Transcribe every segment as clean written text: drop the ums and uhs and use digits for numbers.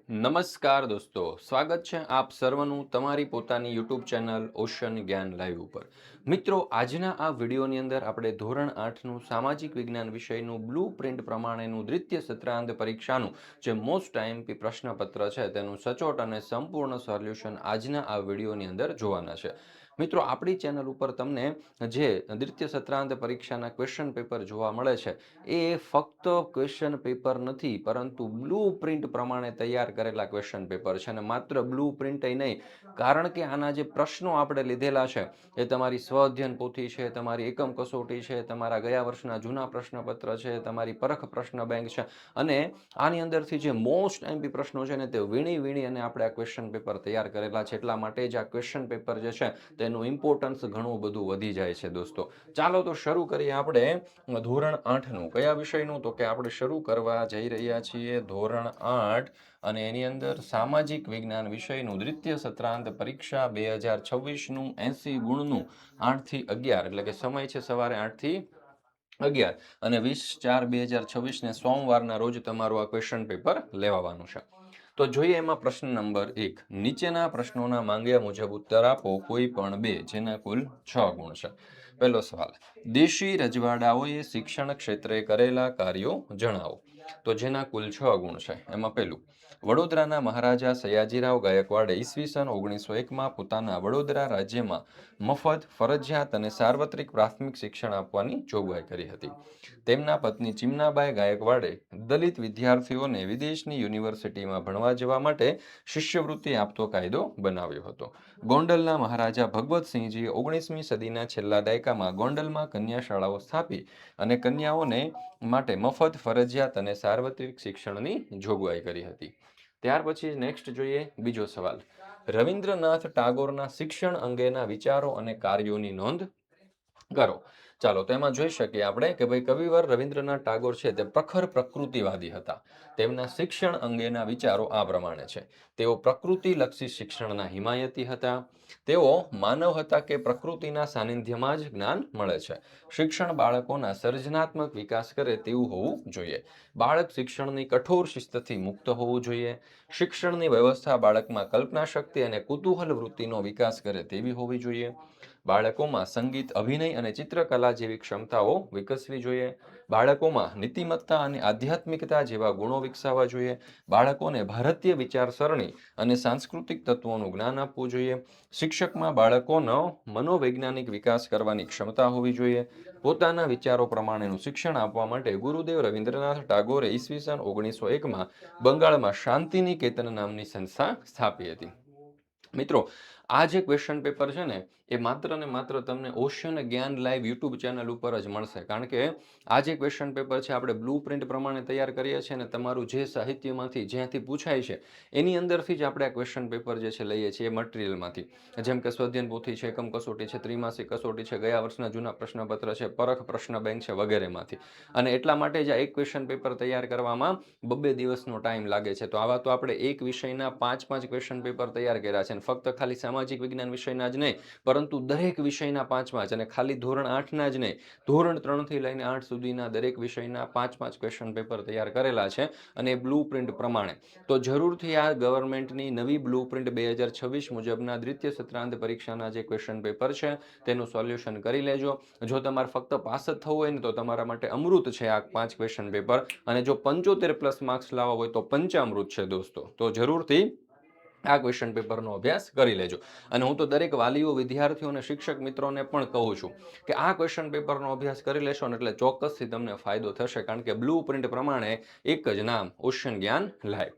નમસ્કાર દોસ્તો, સ્વાગત છે આપ સર્વનું તમારી પોતાની યુટ્યુબ ચેનલ ઓશન જ્ઞાન લાઈવ ઉપર. મિત્રો, આજના આ વિડીયોની અંદર આપણે ધોરણ 8નું સામાજિક વિજ્ઞાન વિષયનું બ્લુ પ્રિન્ટ પ્રમાણેનું દ્વિતીય સત્રાંત પરીક્ષાનું જે મોસ્ટ આઈએમપી પ્રશ્નપત્ર છે તેનું સચોટ અને સંપૂર્ણ સોલ્યુશન આજના આ વિડીયોની અંદર જોવાના છે. મિત્રો, આપણી ચેનલ ઉપર તમને જે દ્વિતીય સત્રાંત પરીક્ષાના ક્વેશ્ચન પેપર જોવા મળે છે એ ફક્ત ક્વેશ્ચન પેપર નથી, પરંતુ બ્લુ પ્રિન્ટ પ્રમાણે તૈયાર કરેલા ક્વેશ્ચન પેપર છે. અને માત્ર બ્લુ પ્રિન્ટ નહીં, કારણ કે આના જે પ્રશ્નો આપણે લીધેલા છે એ તમારી સ્વ અધ્યયન પોથી છે, તમારી એકમ કસોટી છે, તમારા ગયા વર્ષના જૂના પ્રશ્નપત્ર છે, તમારી પરખ પ્રશ્ન બેંક છે. અને આની અંદરથી જે મોસ્ટ એમપી પ્રશ્નો છે ને તે વીણી વીણી અને આપણે આ ક્વેશ્ચન પેપર તૈયાર કરેલા છે. એટલા માટે જ આ ક્વેશ્ચન પેપર જે છે તેનું ઇમ્પોર્ટન્સ ઘણું બધું વધી જાય છે દોસ્તો. ચાલો તો શરૂ કરીએ આપણે ધોરણ 8નું. કયા વિષયનું? તો કે આપણે શરૂ કરવા જઈ રહ્યા છીએ ધોરણ 8 અને એની અંદર સામાજિક વિજ્ઞાન વિષયનું દ્વિતીય સત્રાંત પરીક્ષા 2026નું 80 ગુણનું 8 થી 11, એટલે કે સમય છે સવારે 8 થી 11 અને 20/4/2026 ને સોમવારના રોજ તમારું આ ક્વેશ્ચન પેપર લેવાનું છે. તો જોઈએ એમાં પ્રશ્ન નંબર 1. નીચેના પ્રશ્નોના માંગ્યા મુજબ ઉત્તર આપો, કોઈ પણ બે, જેના કુલ 6 ગુણ છે. પહેલો સવાલ: દેશી રજવાડાઓએ શિક્ષણ ક્ષેત્રે કરેલા કાર્યો જણાવો. તો જેના કુલ 6 ગુણ છે. એમાં પહેલું: વડોદરાના મહારાજા સયાજીરાવ ગાયકવાડે ઈસવીસન 1901માં પોતાના વડોદરા રાજ્યમાં મફત, ફરજિયાત અને સાર્વત્રિક પ્રાથમિક શિક્ષણ આપવાની જોગવાઈ કરી હતી. તેમના પત્ની ચિમનાબાઈ ગાયકવાડે દલિત વિદ્યાર્થીઓને વિદેશની યુનિવર્સિટીમાં ભણવા જવા માટે શિષ્યવૃત્તિ આપતો કાયદો બનાવ્યો હતો. ગોંડલના મહારાજા ભગવતસિંહજીએ 19મી સદીના છેલ્લા દાયકામાં ગોંડલમાં કન્યા શાળાઓ સ્થાપી અને કન્યાઓને માટે મફત, ફરજિયાત અને સાર્વત્રિક શિક્ષણની જોગવાઈ કરી હતી. ત્યાર પછી નેક્સ્ટ જોઈએ બીજો સવાલ: રવિન્દ્રનાથ ટાગોરના શિક્ષણ અંગેના વિચારો અને કાર્યોની નોંધ કરો. ચાલો, તો એમાં જોઈ શકીએ આપણે કે ભાઈ કવિવર રવિન્દ્રનાથ ટાગોર છે તે પ્રખર પ્રકૃતિવાદી હતા. તેમના શિક્ષણ અંગેના વિચારો આ પ્રમાણે છે. તેઓ પ્રકૃતિલક્ષી શિક્ષણના હિમાયતી હતા. તેઓ માનવ હતા કે પ્રકૃતિના સાનિધ્યમાં જ જ્ઞાન મળે છે. શિક્ષણ બાળકોના સર્જનાત્મક વિકાસ કરે તેવું હોવું જોઈએ. બાળક શિક્ષણની કઠોર શિસ્તથી મુક્ત હોવું જોઈએ. શિક્ષણની વ્યવસ્થા બાળકમાં કલ્પના શક્તિ અને કુતૂહલ વૃત્તિનો વિકાસ કરે તેવી હોવી જોઈએ. બાળકોમાં સંગીત, અભિનય અને ચિત્રકલા જેવી ક્ષમતાઓ વિકસવી જોઈએ. બાળકોમાં નીતિમત્તા અને આધ્યાત્મિકતા જેવા ગુણો વિકસાવવા જોઈએ. બાળકોને ભારતીય વિચારસરણી અને સાંસ્કૃતિક તત્વોનું જ્ઞાન આપવું જોઈએ. શિક્ષકમાં બાળકોનો મનોવૈજ્ઞાનિક વિકાસ કરવાની ક્ષમતા હોવી જોઈએ. પોતાના વિચારો પ્રમાણેનું શિક્ષણ આપવા માટે ગુરુદેવ રવિન્દ્રનાથ ટાગોરે ઈસવીસન 1901માં બંગાળમાં શાંતિનિકેતન નામની સંસ્થા સ્થાપી હતી. મિત્રો, આ જે ક્વેશ્ચન પેપર છે ને એ માત્ર ને માત્ર તમને ઓશન જ્ઞાન લાઈવ યુટ્યુબ ચેનલ ઉપર જ મળશે. કારણ કે આ જે ક્વેશ્ચન પેપર છે આપણે બ્લુ પ્રિન્ટ પ્રમાણે તૈયાર કરીએ છીએ અને તમારું જે સાહિત્યમાંથી જ્યાંથી પૂછાય છે એની અંદરથી જ આપણે આ ક્વેશ્ચન પેપર જે છે લઈએ છીએ મટીરિયલમાંથી. જેમ કે સ્વાધ્યાયન પોથી છે, એકમ કસોટી છે, ત્રિમાસિક કસોટી છે, ગયા વર્ષના જૂના પ્રશ્નપત્ર છે, પરખ પ્રશ્ન બેંક છે વગેરેમાંથી. અને એટલા માટે જ આ એક ક્વેશ્ચન પેપર તૈયાર કરવામાં 2-2 દિવસનો ટાઈમ લાગે છે. તો આવા તો આપણે એક વિષયના 5-5 ક્વેશ્ચન પેપર તૈયાર કર્યા છે. અને ફક્ત ખાલી સામાજિક વિજ્ઞાન વિષયના જ નહીં, પરંતુ દરેક વિષયના 5-5, અને ખાલી ધોરણ 8ના જ નહીં, ધોરણ 3થી લઈને 8 સુધીના દરેક વિષયના 5-5 ક્વેશ્ચન પેપર તૈયાર કરેલા છે. અને બ્લુ પ્રિન્ટ પ્રમાણે તો જરૂરથી આ ગવર્મેન્ટની નવી બ્લુ પ્રિન્ટ 2026 મુજબના દ્વિતીય સત્રાંત પરીક્ષાના જે ક્વેશ્ચન પેપર છે તેનું સોલ્યુશન કરી લેજો. જો તમારે ફક્ત પાસ જ થવું હોય ને તો તમારા માટે અમૃત છે આ 5 ક્વેશ્ચન પેપર. અને જો 75+ માર્ક્સ લાવવા હોય તો પંચામૃત છે દોસ્તો. તો જરૂરથી આ ક્વેશ્ચન પેપરનો અભ્યાસ કરી લેજો. અને હું તો દરેક વાલીઓ, વિદ્યાર્થીઓ અને શિક્ષક મિત્રોને પણ કહું છું કે આ ક્વેશ્ચન પેપરનો અભ્યાસ કરી લેશો ને એટલે ચોક્કસથી તમને ફાયદો થશે. કારણ કે બ્લુ પ્રિન્ટ પ્રમાણે એક જ નામ, ઓશન જ્ઞાન લાઈવ.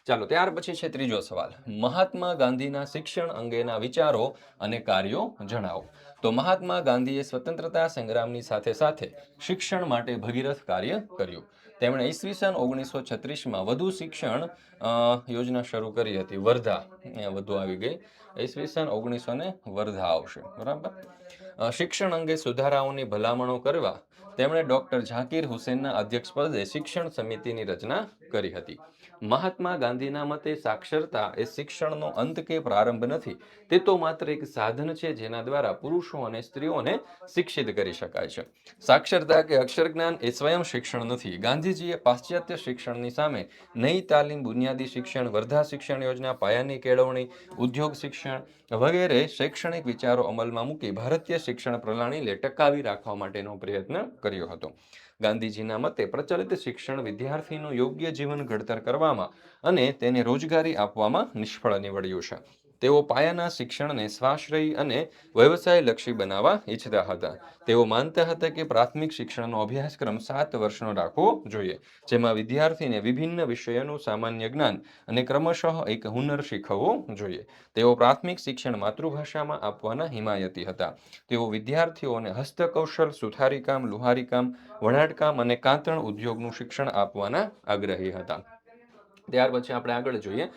ચાલો, ત્યાર પછી છે ત્રીજો સવાલ: મહાત્મા ગાંધીના શિક્ષણ અંગેના વિચારો અને કાર્યો જણાવો. તો મહાત્મા ગાંધીએ સ્વતંત્રતા સંગ્રામની સાથે સાથે શિક્ષણ માટે ભગીરથ કાર્ય કર્યું. તેમણે ઈસવીસન 1936માં વધુ શિક્ષણ યોજના શરૂ કરી હતી. વર્ધા, અહીંયા વધુ આવી ગઈ, ઈસવીસન 1900 ને વર્ધા આવશે, બરાબર. શિક્ષણ અંગે સુધારાઓની ભલામણો કરવા તેમણે ડોક્ટર ઝાકીર હુસેનના અધ્યક્ષપદે શિક્ષણ સમિતિની રચના કરી હતી. મહાત્મા ગાંધીના મતે સાક્ષરતા એ શિક્ષણનો અંત કે પ્રારંભ નથી, તે તો માત્ર એક સાધન છે જેના દ્વારા પુરુષો અને સ્ત્રીઓને શિક્ષિત કરી શકાય છે. સાક્ષરતા કે અક્ષર જ્ઞાન એ સ્વયં શિક્ષણ નથી. ગાંધીજીએ પાશ્ચાત્ય શિક્ષણની સામે નઈ તાલીમ, બુનિયાદી શિક્ષણ, વર્ધા શિક્ષણ યોજના, પાયાની કેળવણી, ઉદ્યોગ શિક્ષણ વગેરે શૈક્ષણિક વિચારો અમલમાં મૂકી ભારતીય શિક્ષણ પ્રણાલીને ટકાવી રાખવા માટેનો પ્રયત્ન કર્યો હતો. ગાંધીજીના મતે પ્રચલિત શિક્ષણ વિદ્યાર્થીનું યોગ્ય જીવન ઘડતર કરવામાં અને તેને રોજગારી આપવામાં નિષ્ફળ નીવડ્યું છે. તેઓ પાયાના શિક્ષણને સ્વાશ્રયી અને વ્યવસાયલક્ષી બનાવવા ઈચ્છતા હતા. તેઓ માનતા હતા કે પ્રાથમિક શિક્ષણનો અભ્યાસક્રમ 7 વર્ષનો રાખવો જોઈએ, જેમાં વિદ્યાર્થીને વિભિન્ન વિષયોનું સામાન્ય જ્ઞાન અને ક્રમશઃ એક હુનર શીખવવું જોઈએ. તેઓ પ્રાથમિક શિક્ષણ માતૃભાષામાં આપવાના હિમાયતી હતા. તેઓ વિદ્યાર્થીઓને હસ્તકૌશલ, સુથારીકામ, લુહારીકામ, વણાટકામ અને કાંતણ ઉદ્યોગનું શિક્ષણ આપવાના આગ્રહી હતા. ત્યાર પછી આપણે આગળ જોઈએ.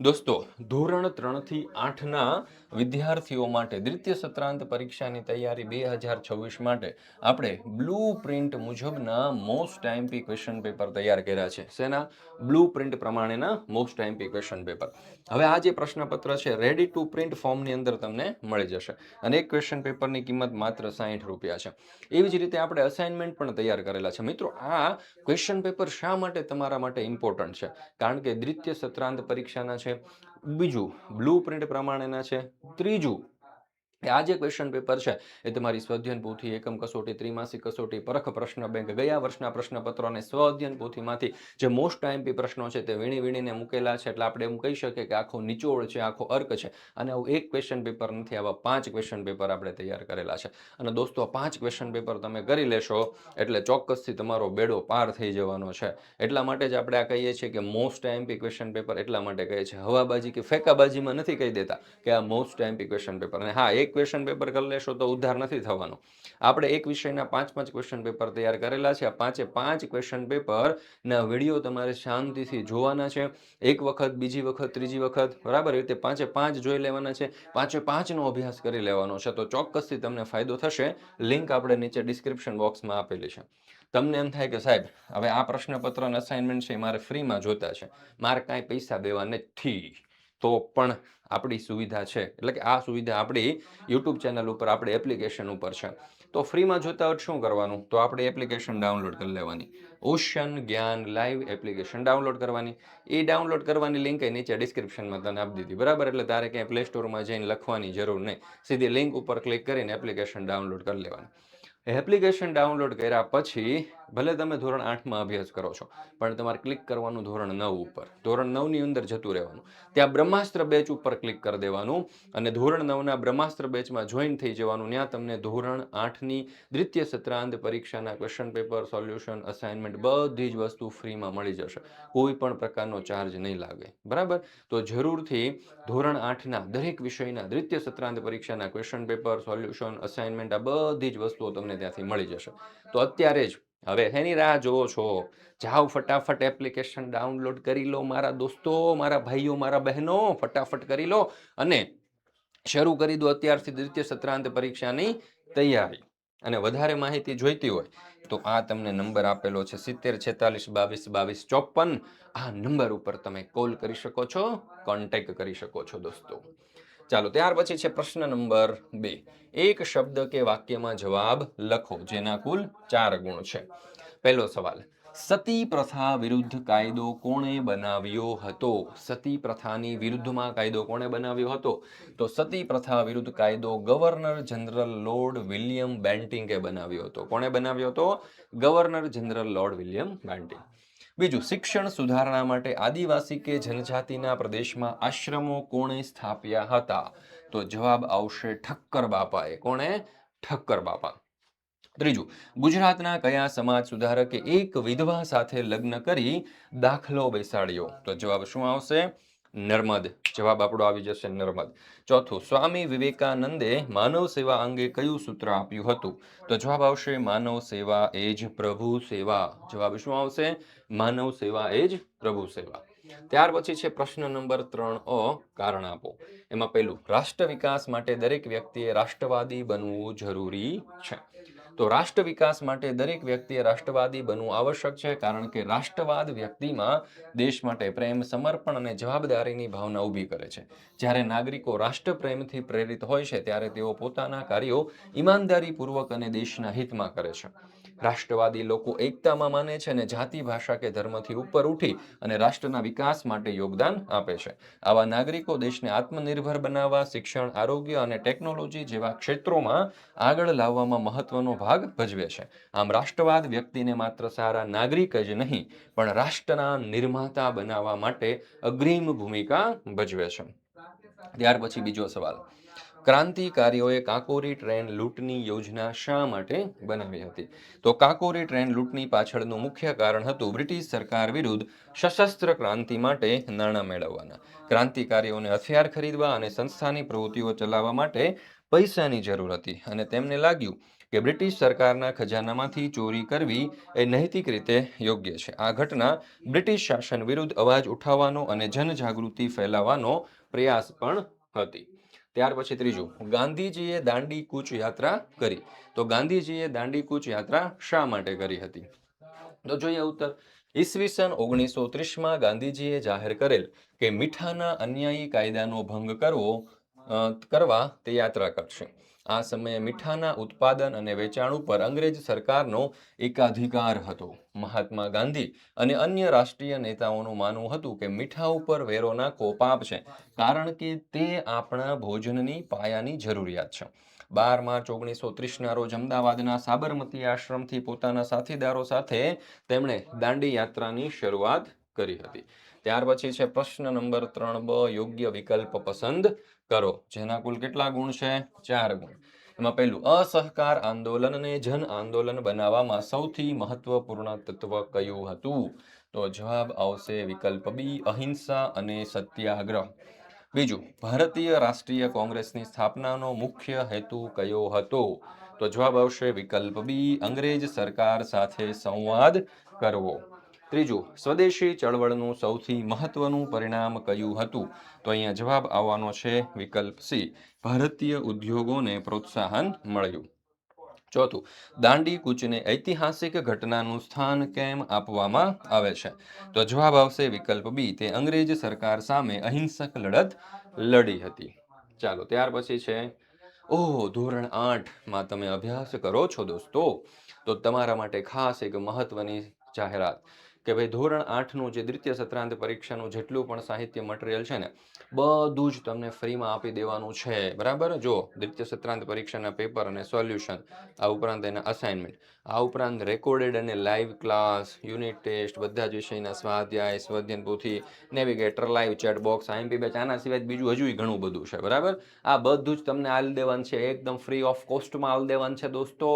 દોસ્તો, ધોરણ 3 થી 8ના વિદ્યાર્થીઓ માટે દ્વિતીય સત્રાંત પરીક્ષાની તૈયારી 2026 માટે આપણે બ્લુ પ્રિન્ટ મુજબના મોસ્ટ આઈએમપી ક્વેશ્ચન પેપર તૈયાર કર્યા છે. શેના? બ્લુ પ્રિન્ટ પ્રમાણેના મોસ્ટ આઈએમપી ક્વેશ્ચન પેપર. હવે આ જે પ્રશ્નપત્ર છે રેડી ટુ પ્રિન્ટ ફોર્મની અંદર તમને મળી જશે અને એક ક્વેશ્ચન પેપરની કિંમત માત્ર 60 રૂપિયા છે. એવી જ રીતે આપણે અસાઇનમેન્ટ પણ તૈયાર કરેલા છે. મિત્રો, આ ક્વેશ્ચન પેપર શા માટે તમારા માટે ઇમ્પોર્ટન્ટ છે? કારણ કે દ્વિતીય સત્રાંત પરીક્ષાના છે, બીજું બ્લુ પ્રિન્ટ પ્રમાણેના છે, ત્રીજું આ જે ક્વેશ્ચન પેપર છે એ તમારી સ્વઅધ્યયન પોથી, એકમ કસોટી, ત્રિમાસિક કસોટી, પરખ પ્રશ્ન બેંક, ગયા વર્ષના પ્રશ્નપત્રો અને સ્વઅધ્યયન પોથીમાંથી જે મોસ્ટ આઈએમપી પ્રશ્નો છે તે વીણીને મૂકેલા છે. એટલે આપણે એમ કહી શકીએ કે આખો નિચોડ છે, આખો અર્ક છે. અને આવું એક ક્વેશ્ચન પેપર નથી, આવા 5 ક્વેશ્ચન પેપર આપણે તૈયાર કરેલા છે. અને દોસ્તો, 5 ક્વેશ્ચન પેપર તમે કરી લેશો એટલે ચોક્કસથી તમારો બેડો પાર થઈ જવાનો છે. એટલા માટે જ આપણે આ કહીએ છીએ કે મોસ્ટ આઈએમપી ક્વેશ્ચન પેપર. એટલા માટે કહીએ છીએ, હવાબાજી કે ફેંકાબાજીમાં નથી કહી દેતા કે આ મોસ્ટ આઈએમપી ક્વેશ્ચન પેપર. અને હા, એક ક્વેશ્ચન પેપર કરી લેશો તો ઉદ્ધાર નથી થવાનો. આપણે એક વિષયના 5 ક્વેશ્ચન પેપર તૈયાર કરેલા છે. આ 5 ક્વેશ્ચન પેપરના વિડીયો તમારે શાંતિથી જોવાના છે. એક વખત, બીજી વખત, ત્રીજી વખત, બરાબર રીતે 5 જોઈ લેવાના છે. 5નો અભ્યાસ કરી લેવાનો છે. તો ચોક્કસથી તમને ફાયદો થશે. લિંક આપણે નીચે ડિસ્ક્રિપ્શન બોક્સમાં આપેલી છે. તમને એમ થાય કે સાહેબ, હવે આ પ્રશ્નપત્ર અને અસાઇનમેન્ટ છે મારે ફ્રીમાં જોતા છે, મારે કાંઈ પૈસા દેવા નથી, તો પણ આપણી સુવિધા છે. એટલે કે આ સુવિધા આપણી યુટ્યુબ ચેનલ ઉપર, આપણી એપ્લિકેશન ઉપર છે. તો ફ્રીમાં જોતા હોય શું કરવાનું? તો આપણે એપ્લિકેશન ડાઉનલોડ કરી લેવાની. ઓશન જ્ઞાન લાઈવ એપ્લિકેશન ડાઉનલોડ કરવાની. એ ડાઉનલોડ કરવાની લિંક નીચે ડિસ્ક્રિપ્શનમાં તને આપી દીધી, બરાબર? એટલે તારે ક્યાંય પ્લે સ્ટોરમાં જઈને લખવાની જરૂર નહીં. સીધી લિંક ઉપર ક્લિક કરીને એપ્લિકેશન ડાઉનલોડ કરી લેવાની. એપ્લિકેશન ડાઉનલોડ કર્યા પછી ભલે તમે ધોરણ 8માં અભ્યાસ કરો છો, પણ તમારે ક્લિક કરવાનું ધોરણ 9 ઉપર. ધોરણ 9ની અંદર જતું રહેવાનું. ત્યાં બ્રહ્માસ્ત્ર બેચ ઉપર ક્લિક કરી દેવાનું અને ધોરણ 9ના બ્રહ્માસ્ત્ર બેચમાં જોઈન થઈ જવાનું. ત્યાં તમને ધોરણ 8ની દ્વિતીય સત્રાંત પરીક્ષાના ક્વેશ્ચન પેપર, સોલ્યુશન, અસાઇનમેન્ટ બધી જ વસ્તુ ફ્રીમાં મળી જશે. કોઈ પણ પ્રકારનો ચાર્જ નહીં લાગે, બરાબર? તો જરૂરથી ધોરણ 8ના દરેક વિષયના દ્વિતીય સત્રાંત પરીક્ષાના ક્વેશ્ચન પેપર, સોલ્યુશન, અસાઇનમેન્ટ, આ બધી જ વસ્તુઓ તમને ત્યાંથી મળી જશે. તો અત્યારે જ, હવે એની રાહ જોવો છો? જાઓ ફટાફટ એપ્લિકેશન ડાઉનલોડ કરી લો મારા દોસ્તો, મારા ભાઈઓ, મારા બહેનો, ફટાફટ કરી લો અને શરૂ કરી દો અત્યારથી દ્વિતીય સત્રાંત પરીક્ષાની તૈયારી. અને વધારે માહિતી જોઈતી હોય તો આ તમને નંબર આપેલો છે 70 46 22 22 54. આ નંબર ઉપર તમે કોલ કરી શકો છો, કોન્ટેક્ટ કરી શકો છો દોસ્તો. ચાલો, ત્યાર પછી છે પ્રશ્ન નંબર 2. એક શબ્દ કે વાક્યમાં જવાબ લખો જેના કુલ 4 ગુણ છે. પહેલો સવાલ, સતી પ્રથા વિરુદ્ધ કાયદો કોણે બનાવ્યો હતો? સતી પ્રથાની વિરુદ્ધમાં કાયદો કોણે બનાવ્યો હતો? તો સતી પ્રથા વિરુદ્ધ કાયદો ગવર્નર જનરલ લોર્ડ વિલિયમ બેન્ટિંકે બનાવ્યો હતો. કોણે બનાવ્યો હતો? Governor general lord William Bentinck. બીજું, શિક્ષણ સુધારણા માટે આદિવાસી કે જનજાતિના પ્રદેશમાં આશ્રમો કોણે સ્થાપ્યા હતા? તો જવાબ આવશે ઠક્કર બાપાએ. કોણે? ઠક્કર બાપા. ત્રીજું, ગુજરાતના કયા સમાજ સુધારકે એક વિધવા સાથે લગ્ન કરી દાખલો બેસાડ્યો? તો જવાબ શું આવશે? નર્મદ. જવાબ આપણો આવી જશે નર્મદ. ચોથું, સ્વામી વિવેકાનંદે માનવ સેવા અંગે કયું સૂત્ર આપ્યું હતું? તો જવાબ આવશે માનવ સેવા એ જ પ્રભુ સેવા. જવાબ શું આવશે? માનવ સેવા એ જ પ્રભુ સેવા. ત્યાર પછી છે પ્રશ્ન નંબર 3 કારણ આપો. એમાં પહેલું, રાષ્ટ્ર વિકાસ માટે દરેક વ્યક્તિએ રાષ્ટ્રવાદી બનવું જરૂરી છે. તો રાષ્ટ્ર વિકાસ માટે દરેક વ્યક્તિએ રાષ્ટ્રવાદી બનવું આવશ્યક છે, કારણ કે રાષ્ટ્રવાદ વ્યક્તિમાં દેશ માટે પ્રેમ, સમર્પણ અને જવાબદારીની ભાવના ઊભી કરે છે. જ્યારે નાગરિકો રાષ્ટ્રપ્રેમથી પ્રેરિત હોય છે, ત્યારે તેઓ પોતાના કાર્યો ઈમાનદારીપૂર્વક અને દેશના હિતમાં કરે છે. રાષ્ટ્રવાદી લોકો એકતામાં માને છે અને જાતિ, ભાષા કે ધર્મથી ઉપર ઉઠી અને રાષ્ટ્રના વિકાસ માટે યોગદાન આપે છે. આવા નાગરિકો દેશને આત્મનિર્ભર બનાવવા, શિક્ષણ, આરોગ્ય અને ટેકનોલોજી જેવા ક્ષેત્રોમાં આગળ લાવવામાં મહત્વનો ભાગ ભજવે છે. આમ રાષ્ટ્રવાદ વ્યક્તિને માત્ર સારા નાગરિક જ નહીં, પણ રાષ્ટ્રના નિર્માતા બનાવવા માટે અગ્રીમ ભૂમિકા ભજવે છે. ત્યાર પછી બીજો સવાલ. ક્રાંતિકારીઓએ કાકોરી ટ્રેન લૂંટની યોજના શા માટે બનાવી હતી? તો કાકોરી ટ્રેન લૂંટની પાછળનું મુખ્ય કારણ હતું બ્રિટિશ સરકાર વિરુદ્ધ સશસ્ત્ર ક્રાંતિ માટે નાણાં મેળવવાના. ક્રાંતિકારીઓને હથિયાર ખરીદવા અને સંસ્થાની પ્રવૃત્તિઓ ચલાવવા માટે પૈસાની જરૂર હતી અને તેમને લાગ્યું કે બ્રિટિશ સરકારના ખજાનામાંથી ચોરી કરવી એ નૈતિક રીતે યોગ્ય છે. આ ઘટના બ્રિટિશ શાસન વિરુદ્ધ અવાજ ઉઠાવવાનો અને જનજાગૃતિ ફેલાવવાનો પ્રયાસ પણ હતી. ત્યાર પછી ત્રીજું, ગાંધીજીએ દાંડી કૂચ યાત્રા કરી. તો ગાંધીજીએ દાંડી કૂચ યાત્રા શા માટે કરી હતી? તો જોઈએ ઉત્તર. ઈસવીસન 1930માં ગાંધીજીએ જાહેર કરેલ કે મીઠાના અન્યાયી કાયદાનો ભંગ કરવા તે યાત્રા કરશે. આ સમયે મીઠાના ઉત્પાદન અને વેચાણ ઉપર અંગ્રેજ સરકારનો એકાધિકાર હતો. મહાત્મા ગાંધી અને અન્ય રાષ્ટ્રીય નેતાઓનું માનવું હતું કે મીઠા ઉપર વેરો નાખવો પાપ છે, કારણ કે તે આપણા ભોજનની પાયાની જરૂરિયાત છે. 12 માર્ચ 1930ના રોજ અમદાવાદના સાબરમતી આશ્રમથી પોતાના સાથીદારો સાથે તેમણે દાંડી યાત્રાની શરૂઆત કરી હતી. ત્યાર પછી છે પ્રશ્ન નંબર 3બ, યોગ્ય વિકલ્પ પસંદ કરો. જેના કુલ કેટલા ગુણ છે? 4 ગુણ. એમાં પહેલું, અસહકાર આંદોલનને જન આંદોલન બનાવવામાં સૌથી મહત્વપૂર્ણ તત્વ કયું હતું? તો જવાબ આવશે વિકલ્પ બી, અહિંસા અને સત્યાગ્રહ. બીજું, ભારતીય રાષ્ટ્રીય કોંગ્રેસની સ્થાપનાનો મુખ્ય હેતુ કયો હતો? તો જવાબ આવશે વિકલ્પ બી, અંગ્રેજ સરકાર સાથે સંવાદ કરવો. ત્રીજું, સ્વદેશી ચળવળનું સૌથી મહત્વનું પરિણામ કયું હતું? તો અહીંયા જવાબ આવવાનો છે વિકલ્પ સી, ભારતીય ઉદ્યોગોને પ્રોત્સાહન મળ્યું. ચોથું, દાંડી કૂચને ઐતિહાસિક ઘટનાનું સ્થાન કેમ આપવામાં આવે છે? તો જવાબ આવશે વિકલ્પ બી, તે અંગ્રેજ સરકાર સામે અહિંસક લડત લડી હતી. ચાલો, ત્યાર પછી છે ધોરણ 8માં તમે અભ્યાસ કરો છો દોસ્તો, તો તમારા માટે ખાસ એક મહત્વની જાહેરાત કે ભાઈ ધોરણ 8નું જે દ્વિતીય સત્રાંત પરીક્ષાનું જેટલું પણ સાહિત્ય મટીરિયલ છે ને, બધું જ તમને ફ્રીમાં આપી દેવાનું છે. બરાબર? જો દ્વિતીય સત્રાંત પરીક્ષાના પેપર અને સોલ્યુશન, આ ઉપરાંત એના અસાઇનમેન્ટ, આ ઉપરાંત રેકોર્ડેડ અને લાઈવ ક્લાસ, યુનિટ ટેસ્ટ, બધા જ વિષયના સ્વાધ્યાય, સ્વાધ્યાયન પોથી, navigator, live chat box, IMP batch, આના સિવાય બીજું હજુ ઘણું બધું છે. બરાબર? આ બધું જ તમને આલી દેવાનું છે, એકદમ ફ્રી ઓફ કોસ્ટમાં આલી દેવાનું છે દોસ્તો.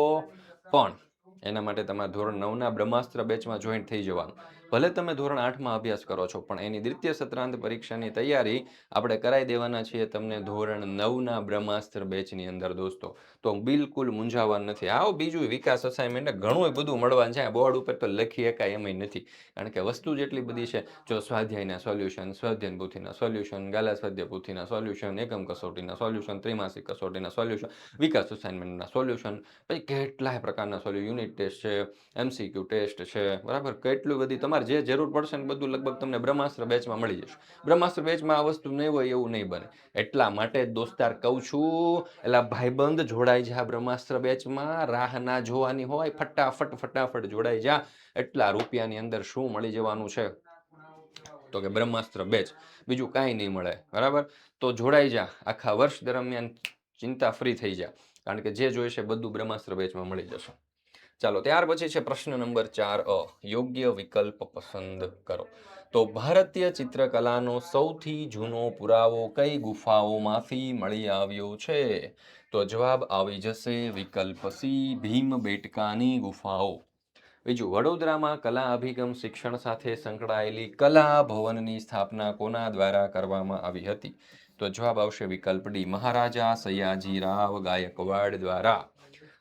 પણ એના માટે તમારે ધોરણ 9ના બ્રહ્માસ્ત્ર બેચમાં જોઈન્ટ થઈ જવાનું. ભલે તમે ધોરણ 8માં અભ્યાસ કરો છો, પણ એની દ્વિતીય સત્રાંત પરીક્ષાની તૈયારી આપણે કરાવી દેવાના છીએ તમને ધોરણ 9ના બ્રહ્માસ્ત્ર બેચની અંદર દોસ્તો. તો બિલકુલ મૂંઝાવાનું નથી. આવો બીજું વિકાસ અસાઇનમેન્ટ ઘણું બધું મળવાનું છે. બોર્ડ ઉપર તો લખી શકાય એમ નથી, કારણ કે વસ્તુ જેટલી બધી છે. જો સ્વાધ્યાયના સોલ્યુશન, સ્વાધ્યાયન પોથીના સોલ્યુશન, ગાલા સ્વાધ્યાય પોથીના સોલ્યુશન, એકમ કસોટીના સોલ્યુશન, ત્રિમાસિક કસોટીના સોલ્યુશન, વિકાસ અસાઇનમેન્ટના સોલ્યુશન, પછી કેટલાય પ્રકારના સોલ્યુશન, યુનિટ ટેસ્ટ છે, એમસીક્યુ ટેસ્ટ છે. બરાબર? કેટલું બધી તમારે જે જરૂર પડશે ને બધું લગભગ તમને બ્રહ્માસ્ત્ર બેચમાં મળી જશે. બ્રહ્માસ્ત્ર બેચમાં આ વસ્તુ નહીં હોય એવું નહીં બને. એટલા માટે જ દોસ્તાર કહું છું, એટલે ભાઈબંધ જોડાઈ જા બ્રહ્માસ્ત્ર બેચમાં, રાહ ના જોવાની હોય, ફટાફટ જોડાઈ જા. એટલા રૂપિયાની અંદર શું મળી જવાનું છે? તો કે બ્રહ્માસ્ત્ર બેચ, બીજું કાંઈ નહીં મળે. બરાબર? તો જોડાઈ જા, આખા વર્ષ દરમિયાન ચિંતા ફ્રી થઈ જા, કારણ કે જે જોઈશે બધું બ્રહ્માસ્ત્ર બેચમાં મળી જશે. ચાલો, ત્યાર પછી છે પ્રશ્ન નંબર 4અ, યોગ્ય વિકલ્પ પસંદ કરો. તો ભારતીય ચિત્રકલાનો સૌથી જૂનો પુરાવો કઈ ગુફાઓમાંથી મળી આવ્યો છે? તો જવાબ આવી જશે વિકલ્પ સી, ભીમબેટકાની ગુફાઓ. બીજું, વડોદરામાં કલા અભિગમ શિક્ષણ સાથે સંકળાયેલી કલા ભવનની સ્થાપના કોના દ્વારા કરવામાં આવી હતી? તો જવાબ આવશે વિકલ્પ ડી, મહારાજા સયાજીરાવ ગાયકવાડ દ્વારા.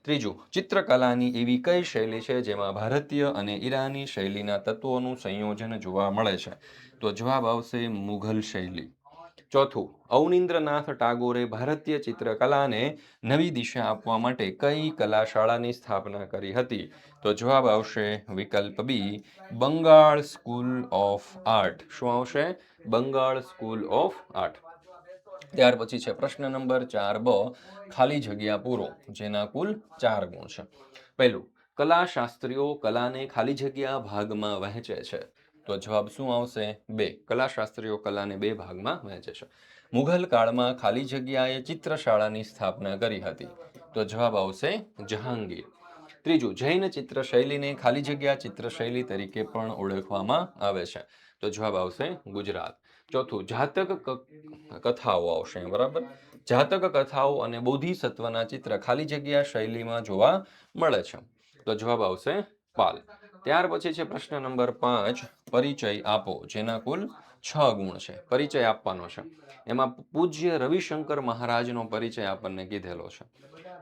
ત્રીજું, ચિત્રકલાની એવી કઈ શૈલી છે જેમાં ભારતીય અને ઈરાની શૈલીના તત્વોનું સંયોજન જોવા મળે છે? તો જવાબ આવશે મુઘલ શૈલી. ચોથું, અવનીન્દ્રનાથ ટાગોરે ભારતીય ચિત્રકલાને નવી દિશા આપવા માટે કઈ કલા શાળાની સ્થાપના કરી હતી? તો જવાબ આવશે વિકલ્પ B, Bengal school of art. શું આવશે? Bengal school of art. ત્યાર પછી છે પ્રશ્ન નંબર 4બ, ખાલી જગ્યા પૂરો, જેના કુલ 4 ગુણ છે. પહેલું, કલા શાસ્ત્રીઓ કલાને ખાલી જગ્યા ભાગમાં વહેંચે છે. તો જવાબ શું આવશે? 2. કલા શાસ્ત્રીઓ કલાને 2 ભાગમાં વહેંચે છે. મુઘલ કાળમાં ખાલી જગ્યાએ ચિત્રશાળાની સ્થાપના કરી હતી. તો જવાબ આવશે જહાંગીર. ત્રીજું, જૈન ચિત્ર શૈલીને ખાલી જગ્યા ચિત્રશૈલી તરીકે પણ ઓળખવામાં આવે છે. તો જવાબ આવશે ગુજરાત. ચોથું, જાતક કથાઓ આવશે, બરાબર. જાતક કથાઓ અને બોધિસત્વના ચિત્ર ખાલી જગ્યા શૈલીમાં જોવા મળે છે. તો જવાબ આવશે પાલ. ત્યાર પછી છે પ્રશ્ન નંબર 5, પરિચય આપો, જેના કુલ 6 ગુણ છે. પરિચય આપવાનો છે. એમાં પૂજ્ય રવિશંકર મહારાજનો પરિચય આપણને કીધેલો છે.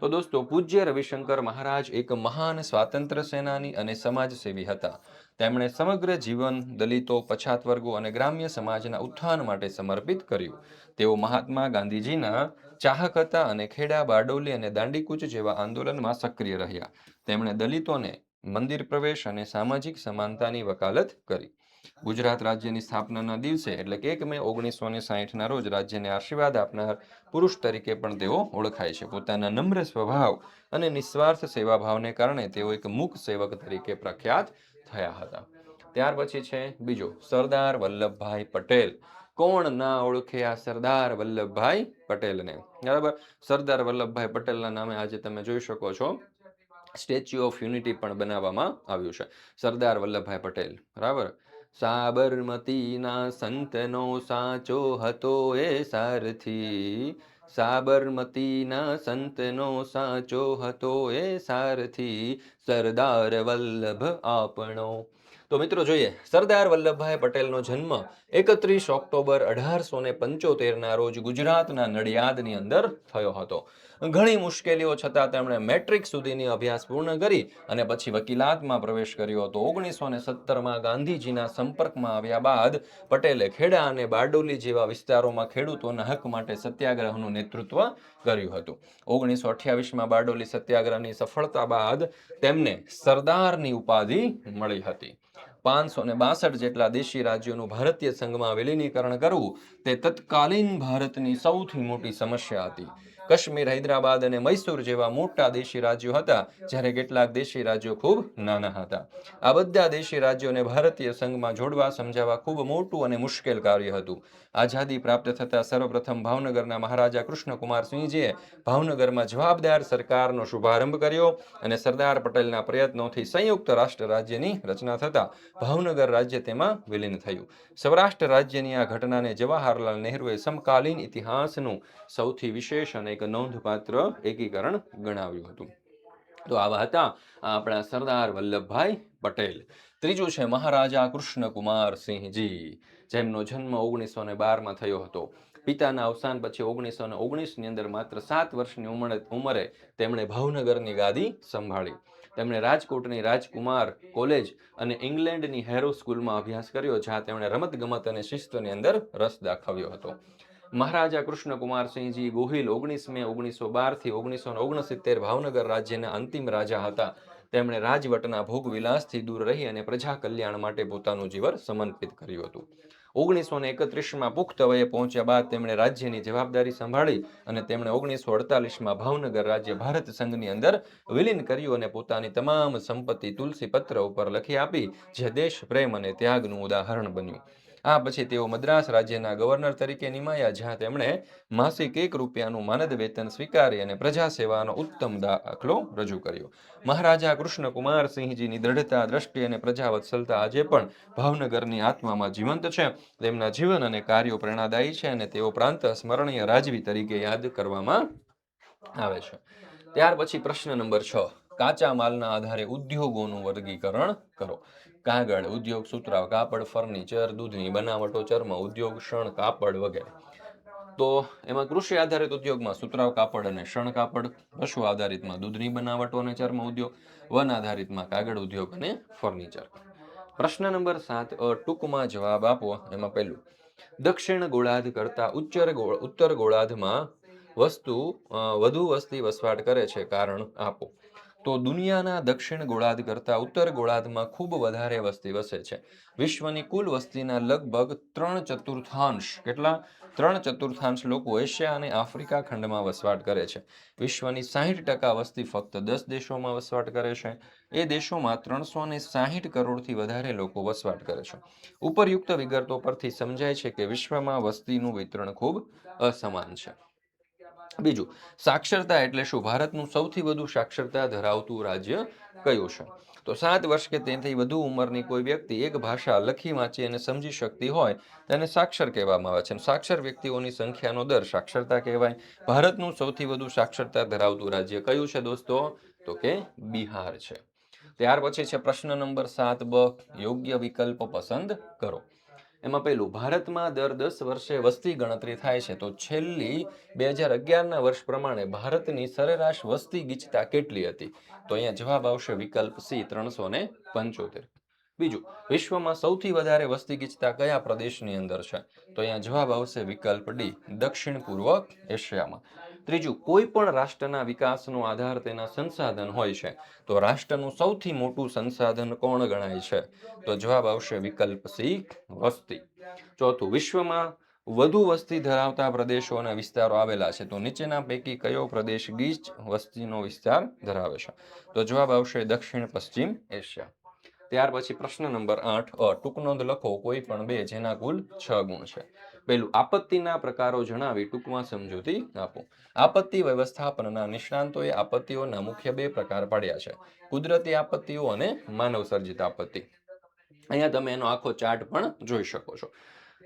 તો દોસ્તો, પૂજ્ય રવિશંકર મહારાજ એક મહાન સ્વાતંત્ર્ય સેનાની અને સમાજસેવી હતા. તેમણે સમગ્ર જીવન દલિતો, પછાત વર્ગો અને ગ્રામ્ય સમાજના ઉત્થાન માટે સમર્પિત કર્યું. તેઓ મહાત્મા ગાંધીજીના ચાહક હતા અને ખેડા, બારડોલી અને દાંડીકૂચ જેવા આંદોલનમાં સક્રિય રહ્યા. તેમણે દલિતોને મંદિર પ્રવેશ અને સામાજિક સમાનતાની વકાલત કરી. ગુજરાત રાજ્યની સ્થાપનાના દિવસે એટલે કે 1 મે 1960ના રોજ રાજ્યને આશીર્વાદ આપનાર પુરુષ તરીકે પણ તેઓ ઓળખાય છે. પોતાના નમ્ર સ્વભાવ અને નિસ્વાર્થ સેવાભાવને કારણે તેઓ એક મૂક સેવક તરીકે પ્રખ્યાત થયા હતા. ત્યાર પછી છે બીજો, સરદાર વલ્લભભાઈ પટેલ. કોણ ના ઓળખે આ સરદાર વલ્લભભાઈ પટેલને? બરાબર. સરદાર વલ્લભભાઈ પટેલના નામે આજે તમે જોઈ શકો છો સ્ટેચ્યુ ઓફ યુનિટી પણ બનાવવામાં આવ્યું છે. સરદાર વલ્લભભાઈ પટેલ, બરાબર. સાબરમતીના સંતનો સાચો હતો એ સારથી, સાબરમતીના સંતનો સાચો હતો એ સારથી, સરદાર વલ્લભ આપણો. તો મિત્રો જોઈએ, સરદાર વલ્લભભાઈ પટેલનો જન્મ 31 ઓક્ટોબર 1875ના રોજ ગુજરાતના નડિયાદની અંદર થયો હતો. ઘણી મુશ્કેલીઓ છતાં તેમણે મેટ્રિક સુધીની અભ્યાસ પૂર્ણ કરી અને પછી વકીલાતમાં પ્રવેશ કર્યો હતો. 1917માં ગાંધીજીના સંપર્કમાં આવ્યા બાદ પટેલે ખેડા અને બારડોલી જેવા વિસ્તારોમાં ખેડૂતોના હક માટે સત્યાગ્રહનું નેતૃત્વ કર્યું હતું. 1928માં બારડોલી સત્યાગ્રહની સફળતા બાદ તેમને સરદારની ઉપાધિ મળી હતી. 562 જેટલા દેશી રાજ્યોનું ભારતીય સંઘમાં વિલીનીકરણ કરવું તે તત્કાલીન ભારતની સૌથી મોટી સમસ્યા હતી. કાશ્મીર, હૈદરાબાદ અને મૈસૂર જેવા મોટા દેશી રાજ્યો હતા, જ્યારે કેટલાક દેશી રાજ્યો ખૂબ નાના હતા. આ બધા દેશી રાજ્યોને ભારતીય સંઘમાં જોડવા સમજાવવા ખૂબ મોટું અને મુશ્કેલ કાર્ય હતું. આઝાદી પ્રાપ્ત થતાં સર્વપ્રથમ ભાવનગરના મહારાજા કૃષ્ણકુમારસિંહજીએ ભાવનગરમાં જવાબદાર સરકારનો શુભારંભ કર્યો અને સરદાર પટેલના પ્રયત્નોથી સંયુક્ત રાષ્ટ્ર રાજ્યની રચના થતાં ભાવનગર રાજ્ય તેમાં વિલીન થયું. સૌરાષ્ટ્ર રાજ્યની આ ઘટનાને જવાહરલાલ નહેરુએ સમકાલીન ઇતિહાસનું સૌથી વિશેષ અને એક નોંધપાત્ર એકીકરણ ગણાવ્યું હતું. તો આવા હતા આપણા સરદાર વલ્લભભાઈ પટેલ. ત્રીજું છે મહારાજા કૃષ્ણકુમાર સિંહજી, જેમનો જન્મ 1912માં થયો હતો. પિતાના અવસાન પછી 1919ની અંદર માત્ર 7 વર્ષની ઉંમરે તેમણે ભાવનગરની ગાદી સંભાળી. તેમણે રાજકોટની રાજકુમાર કોલેજ અને ઇંગ્લેન્ડની હેરો સ્કૂલમાં અભ્યાસ કર્યો, જ્યાં તેમણે રમતગમત અને શિસ્તની અંદર રસ દાખવ્યો હતો. મહારાજા કૃષ્ણકુમારસિંહજી ગોહિલ 19 મે 1912થી 1969 ભાવનગર રાજ્યના અંતિમ રાજા હતા. તેમણે રાજવટના ભોગવિલાસથી દૂર રહી અને પ્રજા કલ્યાણ માટે પોતાનું જીવન સમર્પિત કર્યું હતું. 1931માં પુખ્ત વયે પહોંચ્યા બાદ તેમણે રાજ્યની જવાબદારી સંભાળી અને તેમણે 1948માં ભાવનગર રાજ્ય ભારત સંઘની અંદર વિલીન કર્યું અને પોતાની તમામ સંપત્તિ તુલસીપત્ર ઉપર લખી આપી, જે દેશ પ્રેમ અને ત્યાગનું ઉદાહરણ બન્યું. આ પછી તેઓ મદ્રાસ રાજ્યના ગવર્નર તરીકે નિમાયા, જ્યાં તેમણે માસિક ₹1 માનદ વેતન સ્વીકારી અને પ્રજા સેવાનો ઉત્તમ દાખલો રજૂ કર્યો. મહારાજા કૃષ્ણકુમારસિંહજીની દ્રઢતા, દ્રષ્ટિ અને પ્રજાવત્સલતા આજે પણ ભાવનગરની આત્મામાં જીવંત છે. તેમના જીવન અને કાર્યો પ્રેરણાદાયી છે અને તેઓ પ્રાંત સ્મરણીય રાજવી તરીકે યાદ કરવામાં આવે છે. ત્યાર પછી પ્રશ્ન નંબર 6, કાચા માલના આધારે ઉદ્યોગોનું વર્ગીકરણ કરો. કાગળ ઉદ્યોગ, સુતરાઉ કાપડ, ફર્નિચર, દૂધની બનાવટો, ચર્મ ઉદ્યોગ, શણ કાપડ વગેરે. તો એમાં કૃષિ આધારિત ઉદ્યોગમાં સુતરાઉ કાપડ અને શણ કાપડ, પશુ આધારિતમાં દૂધની બનાવટો અને ચર્મ ઉદ્યોગ, વન આધારિતમાં કાગળ ઉદ્યોગ અને ફર્નિચર. પ્રશ્ન નંબર 7 ટૂંકમાં જવાબ આપો. એમાં પહેલું, દક્ષિણ ગોળાર્ધ કરતા ઉત્તર ગોળાર્ધમાં વધુ વસ્તી વસવાટ કરે છે, કારણ આપો. તો દુનિયાના દક્ષિણ ગોળાર્ધ કરતા ઉત્તર ગોળાર્ધમાં ખૂબ વધારે વસ્તી વસે છે. વિશ્વની કુલ વસ્તીના લગભગ 3/4 કેટલા 3/4 લોકો એશિયા અને આફ્રિકા ખંડમાં વસવાટ કરે છે. વિશ્વની 60% વસ્તી ફક્ત 10 દેશોમાં વસવાટ કરે છે. એ દેશોમાં 360 કરોડથી વધારે લોકો વસવાટ કરે છે. ઉપરયુક્ત વિગતો પરથી સમજાય છે કે વિશ્વમાં વસ્તીનું વિતરણ ખૂબ અસમાન છે. બીજું, સાક્ષરતા એટલે શું? ભારતનું સૌથી વધુ સાક્ષરતા ધરાવતું રાજ્ય કયું છે? તો 7 વર્ષ કે તેથી વધુ ઉંમરની કોઈ વ્યક્તિ એક ભાષા લખી વાંચી અને સમજી શકતી હોય તેને સાક્ષર કહેવામાં આવે છે. સાક્ષર વ્યક્તિઓની સંખ્યાનો દર સાક્ષરતા કહેવાય. ભારતનું સૌથી વધુ સાક્ષરતા ધરાવતું રાજ્ય કયું છે દોસ્તો? તો કે બિહાર છે. ત્યાર પછી છે પ્રશ્ન નંબર 7બ, યોગ્ય વિકલ્પ પસંદ કરો. એમાં પહેલું, ભારતમાં દર 10 વર્ષે વસ્તી ગણતરી થાય છે. તો છેલ્લી 2011ના વર્ષ પ્રમાણે ભારતની સરેરાશ વસ્તી ગીચતા કેટલી હતી? તો અહીંયા જવાબ આવશે વિકલ્પ સી, 375. બીજું, વિશ્વમાં સૌથી વધારે વસ્તી ગીચતા કયા પ્રદેશની અંદર છે? તો અહીંયા જવાબ આવશે વિકલ્પ ડી, દક્ષિણ પૂર્વ એશિયામાં. ત્રીજું, કોઈ પણ રાષ્ટ્રના વિકાસનો આધાર તેના સંસાધન હોય છે. તો રાષ્ટ્રનું સૌથી મોટું સંસાધન કોણ ગણાય છે? તો જવાબ આવશે વિકલ્પ સી, વસ્તી. ચોથું, વિશ્વમાં વધુ વસ્તી ધરાવતા પ્રદેશો અને વિસ્તારો આવેલા છે. તો નીચેના પૈકી કયો પ્રદેશ ગીચ વસ્તીનો વિસ્તાર ધરાવે છે? તો જવાબ આવશે દક્ષિણ પશ્ચિમ એશિયા. ત્યાર પછી પ્રશ્ન નંબર 8 ટૂંક નોંધ લખો કોઈ પણ બે જેના કુલ 6 ગુણ છે. પહેલું, આપત્તિના પ્રકારો જણાવી ટૂંકમાં સમજૂતી આપો. આપત્તિ વ્યવસ્થાપનના નિષ્ણાંતોએ આપત્તિઓના મુખ્ય બે પ્રકાર પાડ્યા છે: કુદરતી આપત્તિઓ અને માનવ સર્જિત આપત્તિ. અહીંયા તમે એનો આખો ચાર્ટ પણ જોઈ શકો છો.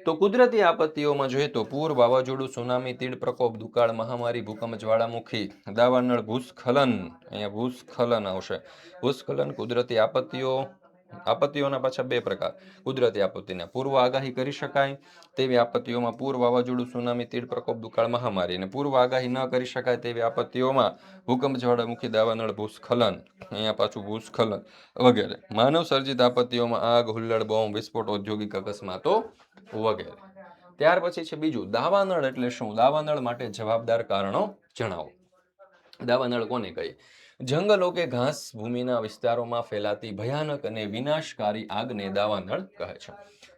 તો કુદરતી આપત્તિઓમાં જોઈએ તો પૂર, વાવાઝોડું, સુનામી, તીડ પ્રકોપ, દુકાળ, મહામારી, ભૂકંપ, જ્વાળામુખી, દાવાનળ, ભૂસ્ખલન. અહીંયા ભૂસ્ખલન આવશે. ભૂસ્ખલન કુદરતી આપત્તિઓના પાછા બે પ્રકાર. કુદરતી આપત્તિના પૂર્વ આગાહી કરી શકાય તેવી આપત્તિઓમાં પૂર, વાવાઝોડું, સુનામી, તીડ પ્રકોપ, દુકાળ, મહામારી. અને પૂર્વ આગાહી ન કરી શકાય તેવી આપત્તિઓમાં ભૂકંપ, જ્વાળામુખી, દાવાનળ, ભૂસ્ખલન. અહીંયા પાછું ભૂસ્ખલન વગેરે. માનવ સર્જિત આપત્તિઓમાં આગ, હુલ્લડ, બોમ્બ વિસ્ફોટ, ઔદ્યોગિક અકસ્માતો વગેરે. ત્યાર પછી છે બીજું, દાવાનળ એટલે શું? દાવાનળ માટે જવાબદાર કારણો જણાવો. દાવાનળ કોને કહીએ? જંગલો કે ઘાસ ભૂમિના વિસ્તારોમાં ફેલાતી ભયાનક અને વિનાશકારી આગને દાવાનળ કહે છે.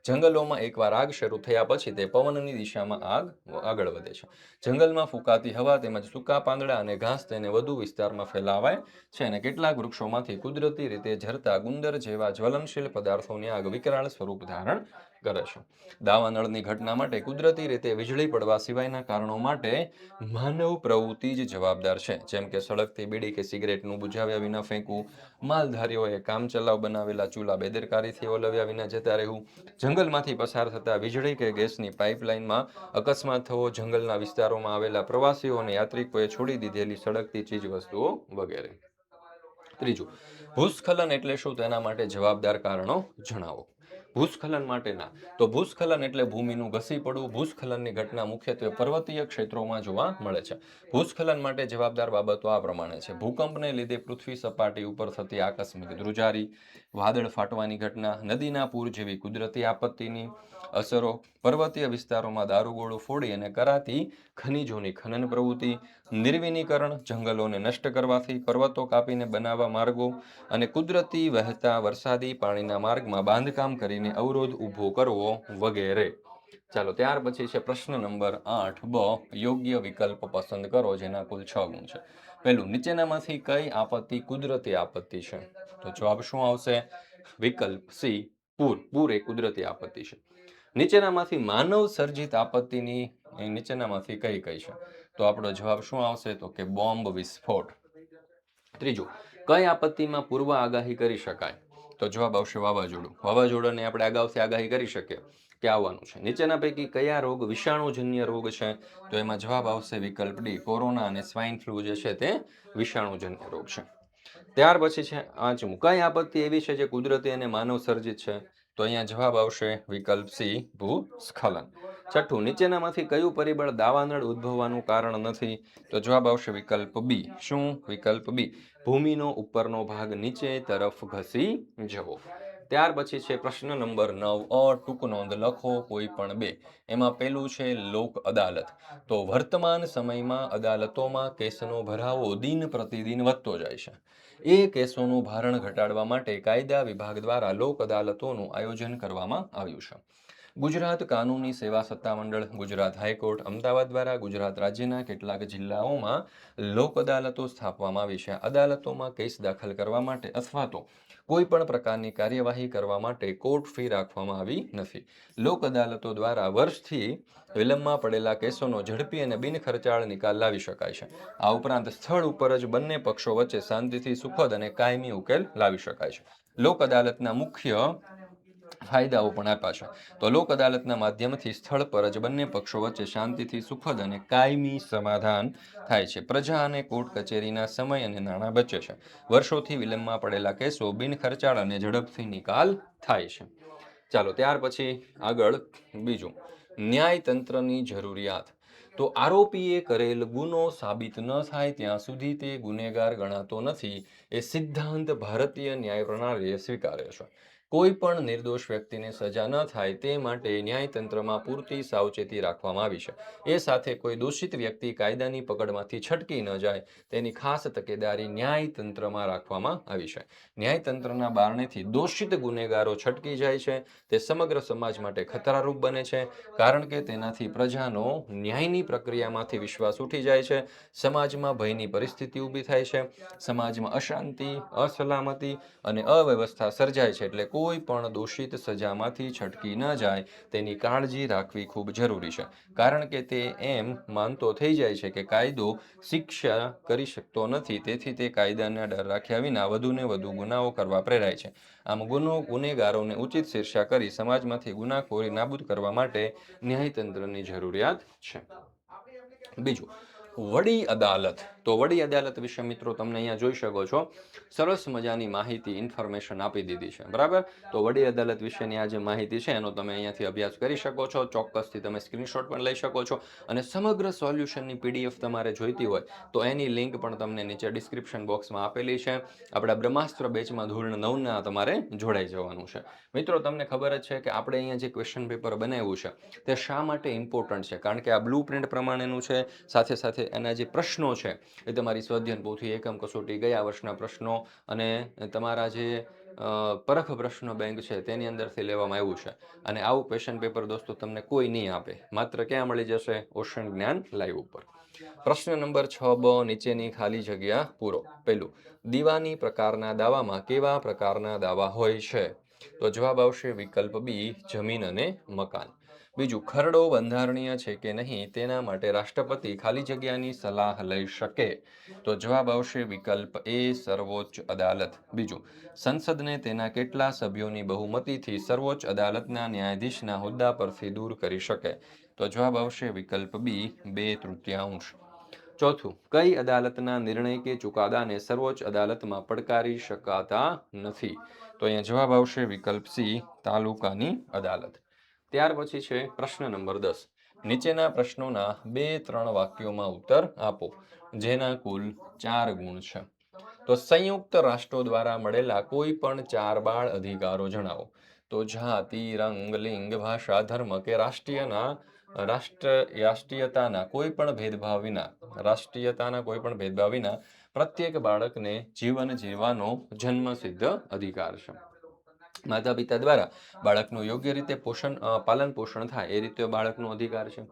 જંગલોમાં એકવાર આગ શરૂ થયા પછી તે પવનની દિશામાં આગળ વધે છે. જંગલમાં ફૂંકાતી હવા તેમજ સૂકા પાંદડા અને ઘાસ તેને વધુ વિસ્તારમાં ફેલાવાય છે અને કેટલાક વૃક્ષોમાંથી કુદરતી રીતે ઝરતા ગુંદર જેવા જ્વલનશીલ પદાર્થોની આગ વિકરાળ સ્વરૂપ ધારણ કરે છે. દાવાનળની ઘટના માટે કુદરતી રીતે વીજળી પડવા સિવાયના કારણો માટે માનવ પ્રવૃત્તિ જ જવાબદાર છે. જેમ કે સળગતી બીડી કે સિગરેટનું બુઝાવ્યા વિના ફેંકવું, માલધારીઓએ કામચલાઉ બનાવેલા ચૂલા બેદરકારીથી ઓલવ્યા વિના જતા રહેવું, જંગલમાંથી પસાર થતા વીજળી કે ગેસની પાઇપલાઇનમાં અકસ્માત થવો, જંગલના વિસ્તારોમાં આવેલા પ્રવાસીઓ અને યાત્રિકોએ છોડી દીધેલી સળગતી ચીજવસ્તુઓ વગેરે. ત્રીજું, ભૂસ્ખલન એટલે શું? તેના માટે જવાબદાર કારણો જણાવો. ભૂસ્ખલન માટેના તો ભૂસ્ખલન એટલે ભૂમિનું ઘસી પડવું. ભૂસ્ખલનની ઘટના મુખ્યત્વે પર્વતીય ક્ષેત્રોમાં જોવા મળે છે. ભૂસ્ખલન માટે જવાબદાર બાબતો આ પ્રમાણે છે: ભૂકંપને લીધે પૃથ્વી સપાટી ઉપર થતી આકસ્મિક ધ્રુજારી, વાદળ ફાટવાની ઘટના, નદીના પૂર જેવી કુદરતી આપત્તિની અસરો, પર્વતીય વિસ્તારોમાં દારૂગોળો ફોડી અને કરાતી ખનિજોની ખનન પ્રવૃત્તિ, નિર્વિનીકરણ, જંગલોને નષ્ટ કરવાથી, પર્વતો કાપીને બનાવવા માર્ગો અને કુદરતી વહેતા વરસાદી પાણીના માર્ગમાં બાંધકામ કરીને અવરોધ ઊભો કરવો વગેરે. ચાલો ત્યાર પછી છે પ્રશ્ન નંબર 8બ, યોગ્ય વિકલ્પ પસંદ કરો જેના કુલ 6 ગુણ છે. પહેલું, નીચેનામાંથી કઈ આપત્તિ કુદરતી આપત્તિ છે? તો જવાબ શું આવશે? વિકલ્પ સી, પૂર. પૂર એ કુદરતી આપત્તિ છે. નીચેનામાંથી માનવ સર્જિત આપત્તિની નીચેનામાંથી કઈ કઈ છે? તો આપણો જવાબ શું આવશે? તો કે બોમ્બ વિસ્ફોટ. ત્રીજું, કઈ આપત્તિમાં પૂર્વ આગાહી કરી શકાય? તો જવાબ આવશે વાવાઝોડું. વાવાઝોડાને આપણે અગાઉથી આગાહી કરી શકીએ કે આવવાનું છે. નીચેના પૈકી કયા રોગ વિષાણુજન્ય રોગ છે? તો એમાં જવાબ આવશે વિકલ્પ ડી, કોરોના અને સ્વાઇન ફ્લૂ જે છે તે વિષાણુજન્ય રોગ છે. ત્યાર પછી છે 5મું, કઈ આપત્તિ એવી છે જે કુદરતી અને માનવ સર્જિત છે? તો અહીંયા જવાબ આવશે વિકલ્પ સી, ભૂસ્ખલન. છઠ્ઠું, નીચેનામાંથી કયું પરિબળ દાવાનળ ઉદ્ભવવાનું કારણ નથી? તો જવાબ આવશે વિકલ્પ બી. શું? વિકલ્પ બી, ભૂમિનો ઉપરનો ભાગ નીચે તરફ ઘસી જવો. ત્યાર પછી છે પ્રશ્ન નંબર 9 ટૂંક નોંધ લખો કોઈ પણ બે. એમાં પેલું છે લોક અદાલત. તો વર્તમાન સમયમાં અદાલતોમાં કેસનો ભરાવો દિન પ્રતિદિન વધતો જાય છે. એ કેસોનું ભારણ ઘટાડવા માટે કાયદા વિભાગ દ્વારા લોક અદાલતોનું આયોજન કરવામાં આવ્યું છે. ગુજરાત કાનૂની સેવા સત્તામંડળ, ગુજરાત હાઈકોર્ટ, અમદાવાદ દ્વારા ગુજરાત રાજ્યના કેટલાક જિલ્લાઓમાં લોક અદાલતો સ્થાપવામાં આવી છે. અદાલતોમાં કેસ દાખલ કરવા માટે અથવા તો કોઈ પણ પ્રકારની કાર્યવાહી કરવા માટે કોર્ટ ફી રાખવામાં આવી નથી. લોક અદાલતો દ્વારા વર્ષથી વિલંબમાં પડેલા કેસોનો ઝડપી અને બિનખર્ચાળ નિકાલ લાવી શકાય છે. આ ઉપરાંત સ્થળ ઉપર જ બંને પક્ષો વચ્ચે શાંતિથી સુખદ અને કાયમી ઉકેલ લાવી શકાય છે. લોક અદાલતના મુખ્ય ફાયદાઓ પણ આપ્યા છે. તો લોક અદાલતના માધ્યમથી સ્થળ પર જ બંને પક્ષો વચ્ચે શાંતિથી સુખદ અને કાયમી સમાધાન થાય છે. પ્રજા અને કોર્ટ કચેરીના સમય અને નાણાં બચે છે. વર્ષોથી વિલંબમાં પડેલા કેસો બિનખર્ચાળ અને ઝડપથી નિકાલ થાય છે. ચાલો ત્યાર પછી આગળ બીજું, ન્યાયતંત્રની જરૂરિયાત. તો આરોપીએ કરેલ ગુનો સાબિત ન થાય ત્યાં સુધી તે ગુનેગાર ગણાતો નથી, એ સિદ્ધાંત ભારતીય ન્યાય પ્રણાલીએ સ્વીકાર્યો છે. કોઈ પણ નિર્દોષ વ્યક્તિને સજા ન થાય તે માટે ન્યાયતંત્રમાં પૂરતી સાવચેતી રાખવામાં આવી છે. એ સાથે કોઈ દોષિત વ્યક્તિ કાયદાની પકડમાંથી છટકી ન જાય તેની ખાસ તકેદારી ન્યાયતંત્રમાં રાખવામાં આવી છે. ન્યાયતંત્રના બારણેથી દોષિત ગુનેગારો છટકી જાય છે. તે સમગ્ર સમાજ માટે ખતરારૂપ બને છે, કારણ કે તેનાથી પ્રજાનો ન્યાયની પ્રક્રિયામાંથી વિશ્વાસ ઉઠી જાય છે. સમાજમાં ભયની પરિસ્થિતિ ઊભી થાય છે. સમાજમાં અશાંતિ, અસલામતી અને અવ્યવસ્થા સર્જાય છે. એટલે કોઈ પણ દોષિત સજામાંથી છટકી ન જાય તેની કાળજી રાખવી ખૂબ જરૂરી છે. કારણ કે તે એમ માનતો થઈ જાય છે કે કાયદો શિક્ષા કરી શકતો નથી, તેથી તે કાયદાના ડર રાખ્યા વિના વધુને વધુ ગુનાઓ કરવા પ્રેરાય છે. આમ ગુનેગારોને ઉચિત શિક્ષા કરી સમાજમાંથી ગુનાખોરી નાબૂદ કરવા માટે ન્યાયતંત્રની જરૂરિયાત છે. બીજું, વડી અદાલત. તો વડી અદાલત વિશે મિત્રો તમને અહીંયા જોઈ શકો છો સરસ મજાની માહિતી, ઇન્ફોર્મેશન આપી દીધી છે. બરાબર. તો વડી અદાલત વિશેની આ જે માહિતી છે એનો તમે અહીંયાથી અભ્યાસ કરી શકો છો. ચોક્કસથી તમે સ્ક્રીનશોટ પણ લઈ શકો છો. અને સમગ્ર સોલ્યુશનની પીડીએફ તમારે જોઈતી હોય તો એની લિંક પણ તમને નીચે ડિસ્ક્રિપ્શન બોક્સમાં આપેલી છે. આપણા બ્રહ્માસ્ત્ર બેચમાં ધોરણ 9ના તમારે જોડાઈ જવાનું છે. મિત્રો તમને ખબર જ છે કે આપણે અહીંયા જે ક્વેશ્ચન પેપર બનાવ્યું છે તે શા માટે ઇમ્પોર્ટન્ટ છે, કારણ કે આ બ્લુ પ્રિન્ટ પ્રમાણેનું છે. સાથે સાથે એના જે પ્રશ્નો છે એ તમારી સ્વાધ્યાયન પોથી, એકમ કસોટી, ગયા વર્ષના પ્રશ્નો અને તમારા જે પરખ પ્રશ્નો બેંક છે તેની અંદરથી લેવામાં આવ્યું છે. અને આવું ક્વેશ્ચન પેપર દોસ્તો તમને કોઈ નહીં આપે. માત્ર ક્યાં મળી જશે? ઓશન જ્ઞાન લાઈવ ઉપર. પ્રશ્ન નંબર 6બ, નીચેની ખાલી જગ્યા પૂરો. પહેલું, દીવાની પ્રકારના દાવામાં કેવા પ્રકારના દાવા હોય છે? તો જવાબ આવશે વિકલ્પ બી, જમીન અને મકાન. બીજું, ખરડો બંધારણીય છે કે નહીં તેના માટે રાષ્ટ્રપતિ ખાલી જગ્યાની સલાહ લઈ શકે? તો જવાબ આવશે વિકલ્પ એ, સર્વોચ્ચ અદાલત. બીજું, સંસદને તેના કેટલા સભ્યોની બહુમતીથી સર્વોચ્ચ અદાલતના ન્યાયાધીશના હોદ્દા પરથી દૂર કરી શકે? તો જવાબ આવશે વિકલ્પ બી, 2/3. ચોથું, કઈ અદાલતના નિર્ણય કે ચુકાદાને સર્વોચ્ચ અદાલતમાં પડકારી શકાતા નથી? તો અહીંયા જવાબ આવશે વિકલ્પ સી, તાલુકાની અદાલત. ત્યાર પછી છે પ્રશ્ન નંબર 10. નીચેના પ્રશ્નોના 2-3 વાક્યોમાં ઉત્તર આપો, જેના કુલ 4 ગુણ છે. તો સંયુક્ત રાષ્ટ્રો દ્વારા મળેલા કોઈ પણ 4 બાળ અધિકારો જણાવો. તો જાતિ, રંગ, લિંગ, ભાષા, ધર્મ કે રાષ્ટ્રીયતાના કોઈ પણ ભેદભાવ વિના પ્રત્યેક બાળકને જીવન જીવવાનો જન્મસિદ્ધ અધિકાર છે. માતા પિતા દ્વારા બાળકનું યોગ્ય રીતે પાલન પોષણ થાય એ રીતે બાળકનો અધિકાર છે.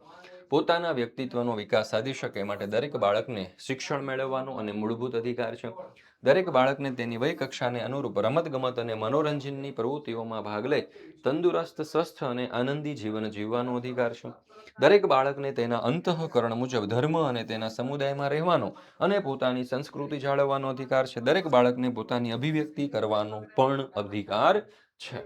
પોતાના વ્યક્તિત્વનો વિકાસ સાધી શકે માટે દરેક બાળકને શિક્ષણ મેળવવાનો અને મૂળભૂત અધિકાર છે. દરેક બાળકને તેની વય કક્ષાને અનુરૂપ રમતગમત અને મનોરંજનની પ્રવૃત્તિઓમાં ભાગ લઈ તંદુરસ્ત, સ્વસ્થ અને આનંદી જીવન જીવવાનો અધિકાર છે. દરેક બાળકને તેના અંતઃકરણ મુજબ ધર્મ અને તેના સમુદાયમાં રહેવાનો અને પોતાની સંસ્કૃતિ જાળવવાનો અધિકાર છે. દરેક બાળકને પોતાની અભિવ્યક્તિ કરવાનો પણ અધિકાર છે.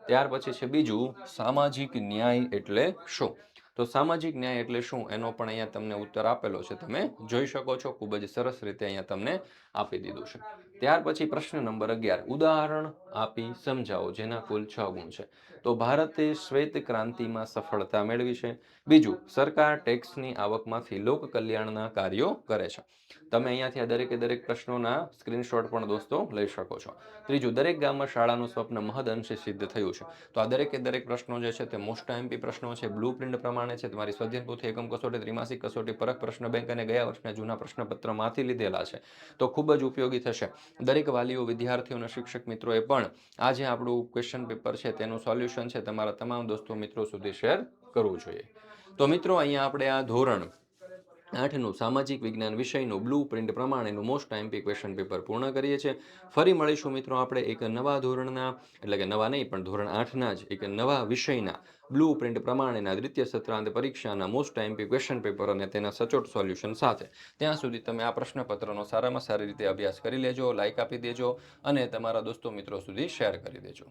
ત્યાર પછી છે બીજું, સામાજિક ન્યાય એટલે શું? તો સામાજિક ન્યાય એટલે શું એનો પણ અહીંયા તમને ઉત્તર આપેલો છે, તમે જોઈ શકો છો. ખૂબ જ સરસ રીતે અહીંયા તમને આપી દીધું છે. ત્યાર પછી પ્રશ્ન નંબર 11 ઉદાહરણ આપી સમજાવો જેના કુલ 6 ગુણ છે. તો ભારતે શ્વેત ક્રાંતિમાં સફળતા મેળવી છે. બીજું, સરકાર ટેક્સની આવકમાંથી લોક કલ્યાણના કાર્યો કરે છે. તમે અહીંયાથી આ દરેકે દરેક પ્રશ્નોના સ્ક્રીનશોટ પણ દોસ્તો લઈ શકો છો. ત્રીજું, દરેક ગામમાં શાળાનું સ્વપ્ન મહદઅંશે સિદ્ધ થયું છે. તો આ દરેકે દરેક પ્રશ્નો જે છે તે મોસ્ટ આઈએમપી પ્રશ્નો છે, બ્લુ પ્રિન્ટ પ્રમાણે છે, તમારી સ્વાધ્યાય પોથી એકમ કસોટી, ત્રિમાસિક કસોટી, પરખ પ્રશ્ન બેંક અને ગયા વર્ષના જૂના પ્રશ્નપત્રમાંથી લીધેલા છે. તો ખૂબ જ ઉપયોગી થશે. દરેક વાલીઓ, વિદ્યાર્થીઓ અને શિક્ષક મિત્રોએ પણ આ જે આપણું ક્વેશ્ચન પેપર છે તેનું સોલ્યુશન છે તમારા તમામ દોસ્તો મિત્રો સુધી શેર કરવું જોઈએ. તો મિત્રો અહીંયા આપણે આ ધોરણ 8નું સામાજિક વિજ્ઞાન વિષયનું બ્લુ પ્રિન્ટ પ્રમાણેનું મોસ્ટ આઈએમપી ક્વેશ્ચન પેપર પૂર્ણ કરીએ છીએ. ફરી મળીશું મિત્રો આપણે એક નવા ધોરણના, એટલે કે નવા નહીં પણ ધોરણ 8ના જ એક નવા વિષયના બ્લુ પ્રિન્ટ પ્રમાણેના દ્વિતીય સત્રાંત પરીક્ષાના મોસ્ટ આઈએમપી ક્વેશ્ચન પેપર અને તેના સચોટ સોલ્યુશન સાથે. ત્યાં સુધી તમે આ પ્રશ્નપત્રનો સારામાં સારી રીતે અભ્યાસ કરી લેજો, લાઈક આપી દેજો અને તમારા દોસ્તો મિત્રો સુધી શેર કરી દેજો.